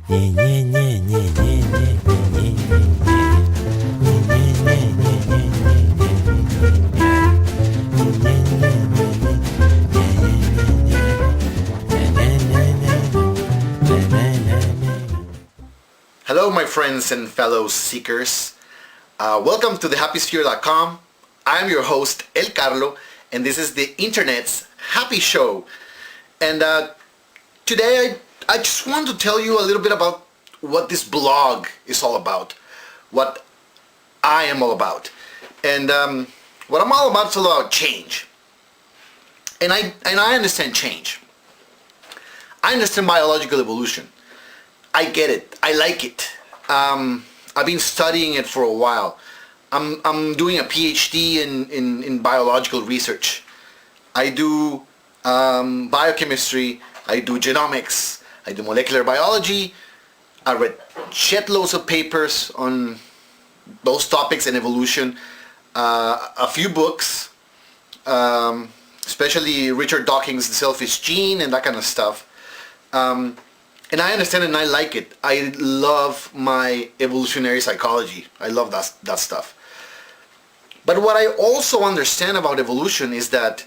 Hello, my friends and fellow seekers. Welcome to the Happysphere.com. I'm your host, El Carlo, and this is the internet's happy show. And today I just want to tell you a little bit about what this blog is all about, what I am all about. And what I'm all about is all about change. And I understand change. I understand biological evolution. I get it. I like it. I've been studying it for a while. I'm doing a PhD in biological research. I do biochemistry. I do genomics. I do molecular biology. I read shitloads of papers on those topics and evolution. A few books, especially Richard Dawkins' The Selfish Gene and that kind of stuff. And I understand it and I like it. I love my evolutionary psychology. I love that stuff. But what I also understand about evolution is that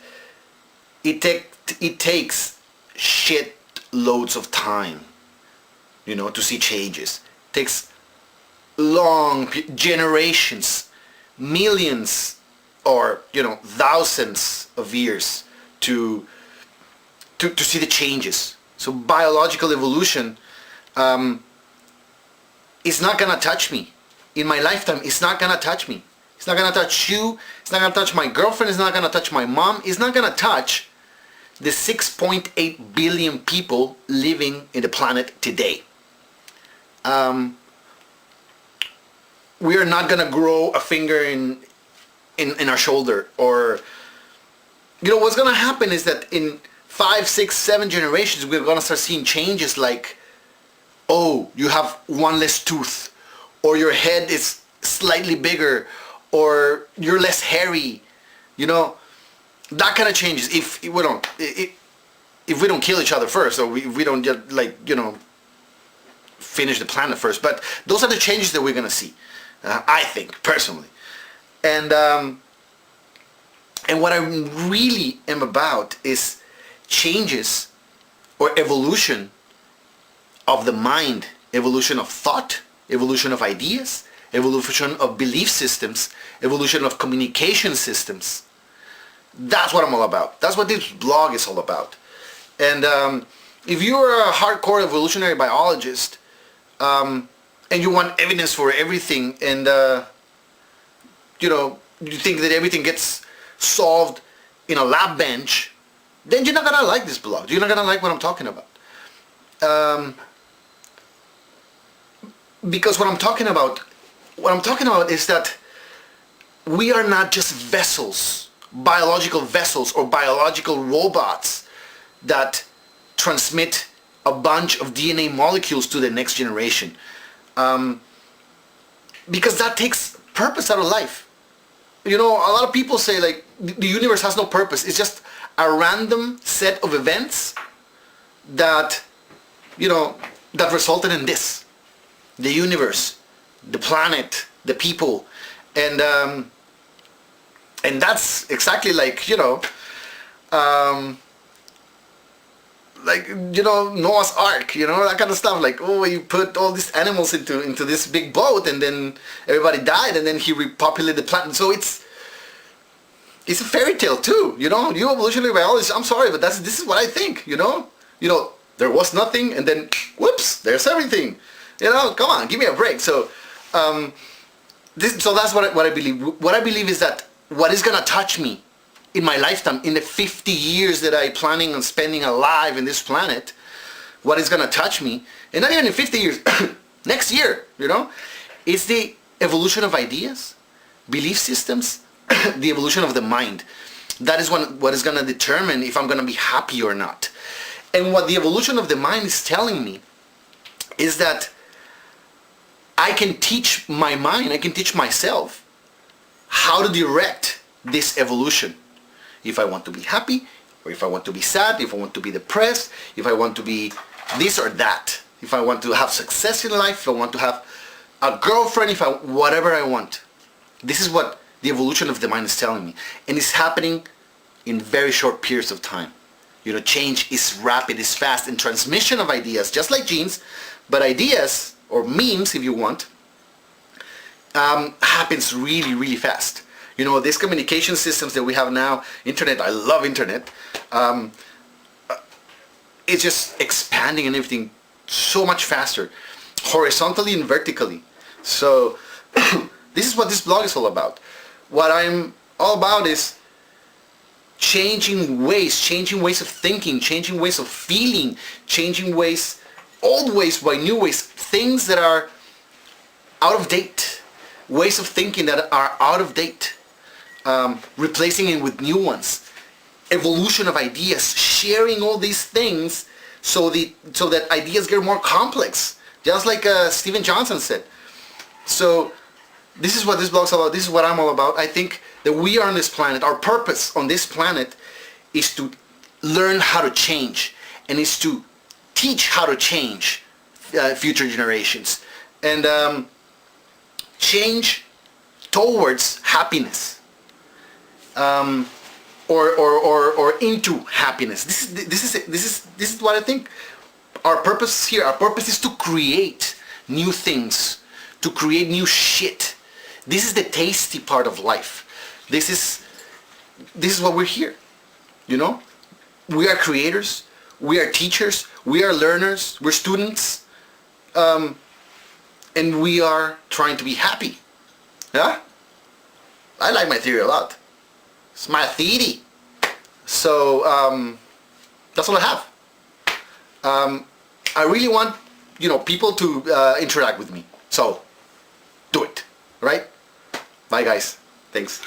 it takes shit loads of time, to see changes. It takes long generations, millions, or thousands of years to see the changes. So biological evolution is not gonna touch me in my lifetime. It's not gonna touch me. It's not gonna touch you. It's not gonna touch my girlfriend. It's not gonna touch my mom. It's not gonna touch the 6.8 billion people living in the planet today. We are not gonna grow a finger in our shoulder, or what's gonna happen is that in 5, 6, 7 generations, we're gonna start seeing changes like, oh, you have one less tooth, or your head is slightly bigger, or you're less hairy, that kind of changes. If we don't kill each other first, or we don't just finish the planet first. But those are the changes that we're gonna see, I think personally, and what I really am about is changes or evolution of the mind, evolution of thought, evolution of ideas, evolution of belief systems, evolution of communication systems. That's what I'm all about. That's what this blog is all about. And if you're a hardcore evolutionary biologist and you want evidence for everything, and you think that everything gets solved in a lab bench, then you're not gonna like this blog. You're not gonna like what I'm talking about. Because what I'm talking about is that we are not just vessels, biological vessels or biological robots that transmit a bunch of DNA molecules to the next generation. Because that takes purpose out of life. A lot of people say the universe has no purpose. It's just a random set of events that that resulted in this: the universe, the planet, the people, and that's exactly Noah's Ark, that kind of stuff. You put all these animals into this big boat, and then everybody died, and then he repopulated the planet. So it's a fairy tale too, You evolutionary biologists, I'm sorry, but this is what I think, there was nothing, and then whoops, there's everything. Come on, give me a break. So that's what I believe. What I believe is that what is gonna touch me in my lifetime, in the 50 years that I'm planning on spending alive in this planet, what is gonna touch me, and not even in 50 years, next year, is the evolution of ideas, belief systems, the evolution of the mind. That is what is gonna determine if I'm gonna be happy or not. And what the evolution of the mind is telling me is that I can teach my mind, I can teach myself how to direct this evolution. If I want to be happy, or if I want to be sad, if I want to be depressed, if I want to be this or that. if I want to have success in life, if I want to have a girlfriend, whatever I want. This is what the evolution of the mind is telling me. And it's happening in very short periods of time. Change is rapid, is fast, and transmission of ideas, just like genes, but ideas, or memes if you want, happens really, really fast. These communication systems that we have now, internet, I love internet, it's just expanding and everything so much faster, horizontally and vertically. So this is what this blog is all about. What I'm all about is changing ways of thinking, changing ways of feeling, changing ways, old ways by new ways, things that are out of date, ways of thinking that are out of date, replacing it with new ones, evolution of ideas, sharing all these things so that ideas get more complex, just like Steven Johnson said. So this is what this blog's about. This is what I'm all about. I think that we are on this planet. Our purpose on this planet is to learn how to change, and is to teach how to change future generations, and change towards happiness, or into happiness. This is what I think. Our purpose here. Our purpose is to create new things, to create new shit. This is the tasty part of life. This is what we're here. We are creators, we are teachers, we are learners, we're students, and we are trying to be happy. Yeah? I like my theory a lot. It's my theory. So that's all I have. I really want people to interact with me. So do it, right? Bye guys. Thanks.